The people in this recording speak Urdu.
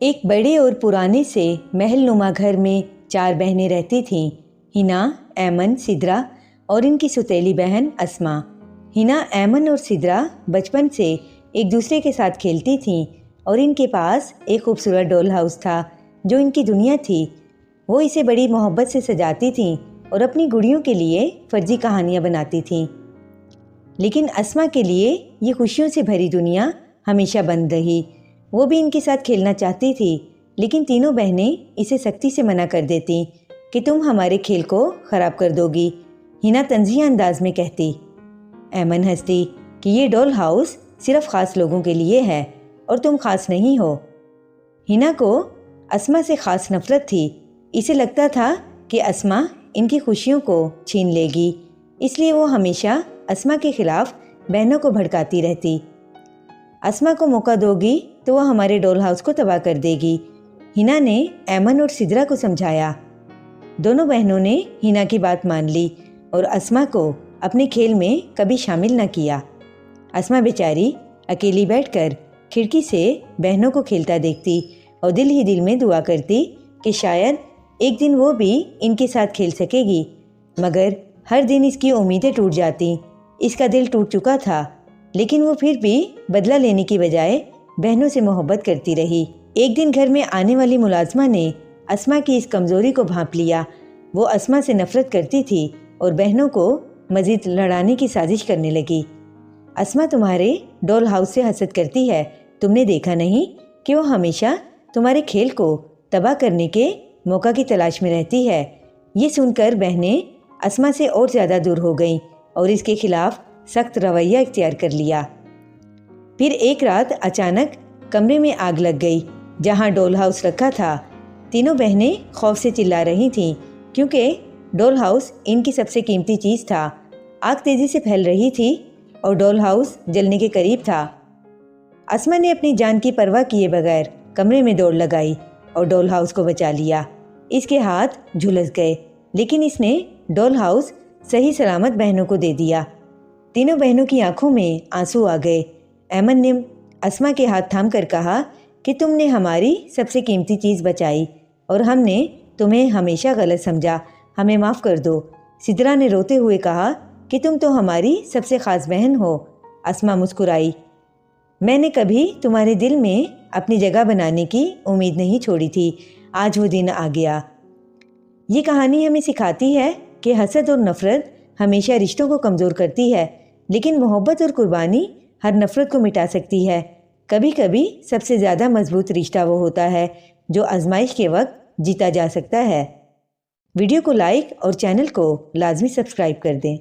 ایک بڑے اور پرانے سے محل نما گھر میں 4 بہنیں رہتی تھیں، ہنا، ایمن، سدرا اور ان کی سوتیلی بہن اسما۔ ہنا، ایمن اور سدرا بچپن سے ایک دوسرے کے ساتھ کھیلتی تھیں اور ان کے پاس ایک خوبصورت ڈول ہاؤس تھا جو ان کی دنیا تھی۔ وہ اسے بڑی محبت سے سجاتی تھیں اور اپنی گڑیوں کے لیے فرضی کہانیاں بناتی تھیں۔ لیکن اسما کے لیے یہ خوشیوں سے بھری دنیا ہمیشہ بند رہی۔ وہ بھی ان کے ساتھ کھیلنا چاہتی تھی، لیکن تینوں بہنیں اسے سختی سے منع کر دیتی کہ تم ہمارے کھیل کو خراب کر دو گی۔ ہنا طنزیہ انداز میں کہتی۔ ایمن ہنستی کہ یہ ڈول ہاؤس صرف خاص لوگوں کے لیے ہے اور تم خاص نہیں ہو۔ ہنا کو اسما سے خاص نفرت تھی۔ اسے لگتا تھا کہ اسما ان کی خوشیوں کو چھین لے گی، اس لیے وہ ہمیشہ اسما کے خلاف بہنوں کو بھڑکاتی رہتی۔ اسما کو موقع دو گی تو وہ ہمارے ڈول ہاؤس کو تباہ کر دے گی، ہنا نے ایمن اور سدرا کو سمجھایا۔ دونوں بہنوں نے ہنا کی بات مان لی اور اسما کو اپنے کھیل میں کبھی شامل نہ کیا۔ اسما بیچاری اکیلی بیٹھ کر کھڑکی سے بہنوں کو کھیلتا دیکھتی اور دل ہی دل میں دعا کرتی کہ شاید ایک دن وہ بھی ان کے ساتھ کھیل سکے گی، مگر ہر دن اس کی امیدیں ٹوٹ جاتی۔ اس کا دل ٹوٹ چکا تھا، لیکن وہ پھر بھی بدلہ لینے کی بجائے بہنوں سے محبت کرتی رہی۔ ایک دن گھر میں آنے والی ملازمہ نے اسما کی اس کمزوری کو بھانپ لیا۔ وہ اسما سے نفرت کرتی تھی اور بہنوں کو مزید لڑانے کی سازش کرنے لگی۔ اسما تمہارے ڈول ہاؤس سے حسد کرتی ہے، تم نے دیکھا نہیں کہ وہ ہمیشہ تمہارے کھیل کو تباہ کرنے کے موقع کی تلاش میں رہتی ہے۔ یہ سن کر بہنیں اسما سے اور زیادہ دور ہو گئیں اور اس کے خلاف سخت رویہ اختیار کر لیا۔ پھر ایک رات اچانک کمرے میں آگ لگ گئی جہاں ڈول ہاؤس رکھا تھا۔ تینوں بہنیں خوف سے چلا رہی تھیں کیونکہ ڈول ہاؤس ان کی سب سے قیمتی چیز تھا۔ آگ تیزی سے پھیل رہی تھی اور ڈول ہاؤس جلنے کے قریب تھا۔ اسما نے اپنی جان کی پرواہ کیے بغیر کمرے میں دوڑ لگائی اور ڈول ہاؤس کو بچا لیا۔ اس کے ہاتھ جھلس گئے، لیکن اس نے ڈول ہاؤس صحیح سلامت بہنوں کو دے دیا۔ تینوں بہنوں کی آنکھوں میں آنسو آ گئے۔ ایمن نے اسما کے ہاتھ تھام کر کہا کہ تم نے ہماری سب سے قیمتی چیز بچائی اور ہم نے تمہیں ہمیشہ غلط سمجھا، ہمیں معاف کر دو۔ سدرا نے روتے ہوئے کہا کہ تم تو ہماری سب سے خاص بہن ہو۔ اسما مسکرائی۔ میں نے کبھی تمہارے دل میں اپنی جگہ بنانے کی امید نہیں چھوڑی تھی، آج وہ دن آ گیا۔ یہ کہانی ہمیں سکھاتی ہے کہ حسد اور نفرت ہمیشہ رشتوں کو کمزور کرتی ہے، لیکن محبت اور قربانی ہر نفرت کو مٹا سکتی ہے۔ کبھی کبھی سب سے زیادہ مضبوط رشتہ وہ ہوتا ہے جو آزمائش کے وقت جیتا جا سکتا ہے۔ ویڈیو کو لائک اور چینل کو لازمی سبسکرائب کر دیں۔